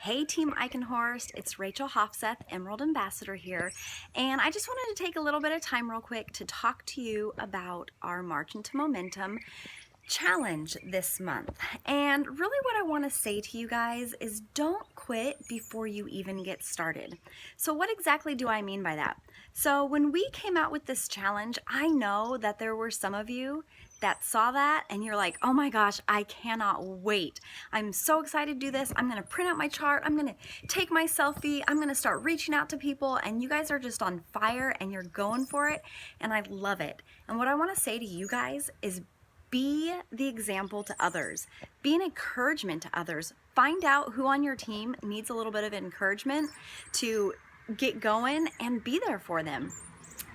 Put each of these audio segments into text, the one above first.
Hey Team Eichenhorst, it's Rachel Hofseth, Emerald Ambassador here, and I just wanted to take a little bit of time real quick to talk to you about our March into Momentum challenge this month. And really what I want to say to you guys is don't quit before you even get started. So what exactly do I mean by that? So when we came out with this challenge, I know that there were some of you that saw that and you're like, oh my gosh, I cannot wait. I'm so excited to do this. I'm gonna print out my chart. I'm gonna take my selfie. I'm gonna start reaching out to people, and you guys are just on fire and you're going for it, and I love it. And what I wanna say to you guys is be the example to others. Be an encouragement to others. Find out who on your team needs a little bit of encouragement to get going and be there for them.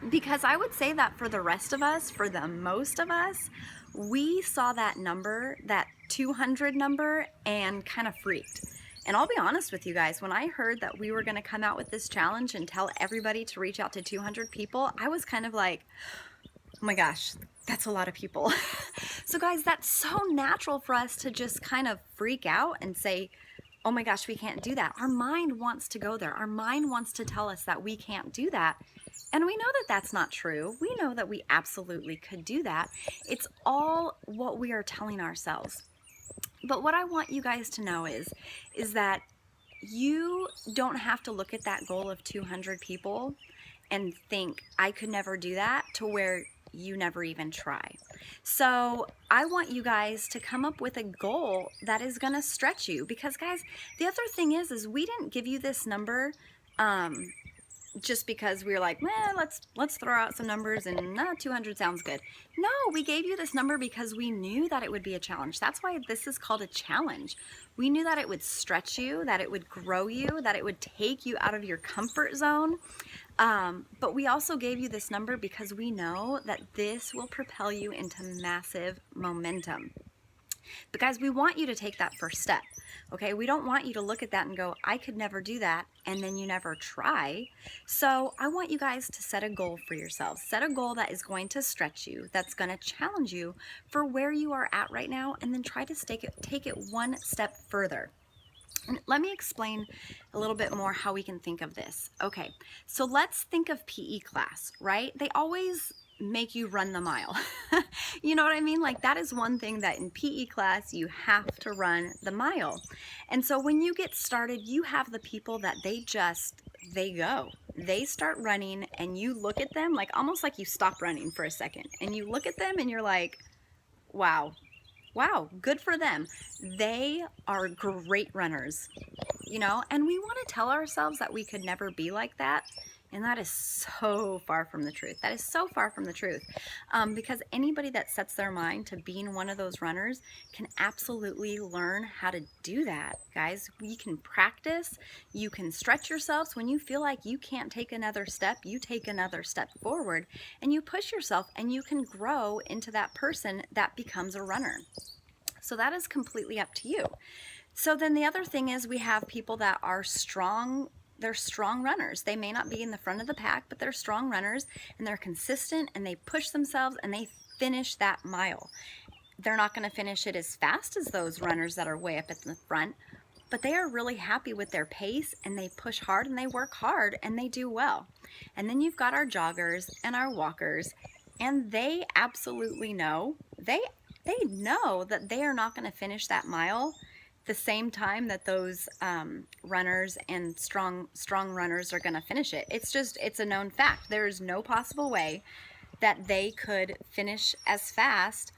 Because I would say that for the rest of us, for the most of us, we saw that number, that 200 number, and kind of freaked. And I'll be honest with you guys, when I heard that we were going to come out with this challenge and tell everybody to reach out to 200 people, I was kind of like, oh my gosh, that's a lot of people. So guys, that's so natural for us to just kind of freak out and say, oh my gosh, we can't do that. Our mind wants to go there. Our mind wants to tell us that we can't do that. And we know that that's not true. We know that we absolutely could do that. It's all what we are telling ourselves. But what I want you guys to know is that you don't have to look at that goal of 200 people and think, I could never do that, to where you never even try. So I want you guys to come up with a goal that is going to stretch you, because guys, the other thing is we didn't give you this number just because we were like, let's throw out some numbers and 200 sounds good. No, we gave you this number because we knew that it would be a challenge. That's why this is called a challenge. We knew that it would stretch you, that it would grow you, that it would take you out of your comfort zone. But we also gave you this number because we know that this will propel you into massive momentum. But guys, we want you to take that first step, okay? We don't want you to look at that and go, I could never do that, and then you never try. So I want you guys to set a goal for yourselves. Set a goal that is going to stretch you, that's going to challenge you for where you are at right now, and then try to take it one step further. And let me explain a little bit more how we can think of this. Okay, so let's think of PE class, right? They always make you run the mile. You know what I mean? Like, that is one thing that in PE class you have to run the mile. And so when you get started, you have the people that they go. They start running and you look at them like almost like you stop running for a second and you look at them and you're like, wow, good for them. They are great runners, you know, and we want to tell ourselves that we could never be like that. And that is so far from the truth. That is so far from the truth. Because anybody that sets their mind to being one of those runners can absolutely learn how to do that, guys. You can practice, you can stretch yourselves. When you feel like you can't take another step, you take another step forward and you push yourself, and you can grow into that person that becomes a runner. So that is completely up to you. So then the other thing is we have people that are strong. They're strong runners. They may not be in the front of the pack, but they're strong runners, and they're consistent, and they push themselves, and they finish that mile. They're not going to finish it as fast as those runners that are way up at the front, but they are really happy with their pace, and they push hard, and they work hard, and they do well. And then you've got our joggers and our walkers, and they absolutely know, they know that they are not going to finish that mile the same time that those runners and strong runners are going to finish it. It's a known fact. There is no possible way that they could finish as fast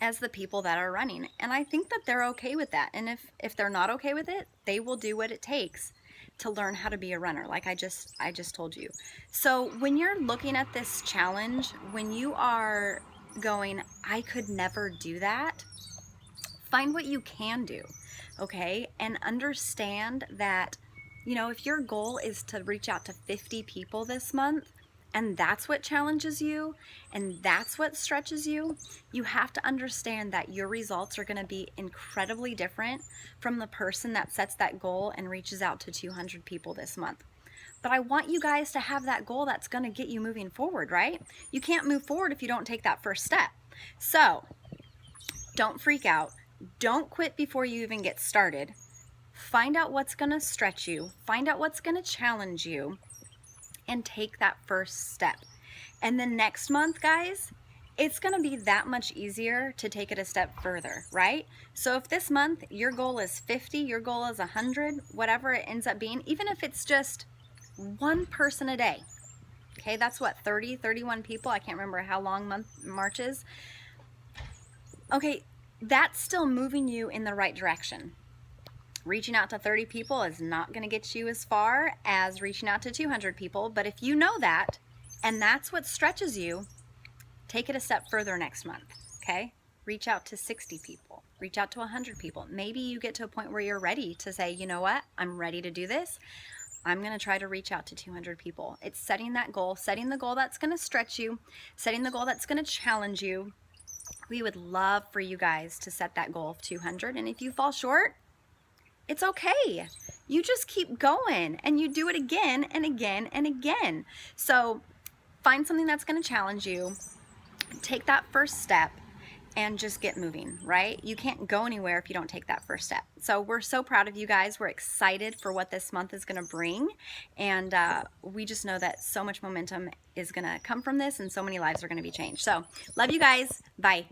as the people that are running. And I think that they're okay with that. And if they're not okay with it, they will do what it takes to learn how to be a runner, like I just told you. So when you're looking at this challenge, when you are going, I could never do that, find what you can do, okay? And understand that, you know, if your goal is to reach out to 50 people this month, and that's what challenges you, and that's what stretches you, you have to understand that your results are going to be incredibly different from the person that sets that goal and reaches out to 200 people this month. But I want you guys to have that goal that's going to get you moving forward, right? You can't move forward if you don't take that first step. So don't freak out. Don't quit before you even get started. Find out what's going to stretch you, find out what's going to challenge you, and take that first step. And then next month, guys, it's going to be that much easier to take it a step further, right? So if this month your goal is 50, your goal is 100, whatever it ends up being, even if it's just one person a day, okay, that's what, 30, 31 people, I can't remember how long March is. Okay, that's still moving you in the right direction. Reaching out to 30 people is not going to get you as far as reaching out to 200 people, but if you know that, and that's what stretches you, take it a step further next month, okay? Reach out to 60 people, reach out to 100 people. Maybe you get to a point where you're ready to say, you know what, I'm ready to do this. I'm going to try to reach out to 200 people. It's setting that goal, setting the goal that's going to stretch you, setting the goal that's going to challenge you. We would love for you guys to set that goal of 200, and if you fall short, it's okay. You just keep going and you do it again and again and again. So find something that's going to challenge you, take that first step, and just get moving, right? You can't go anywhere if you don't take that first step. So we're so proud of you guys. We're excited for what this month is going to bring. And we just know that so much momentum is going to come from this and so many lives are going to be changed. So love you guys. Bye.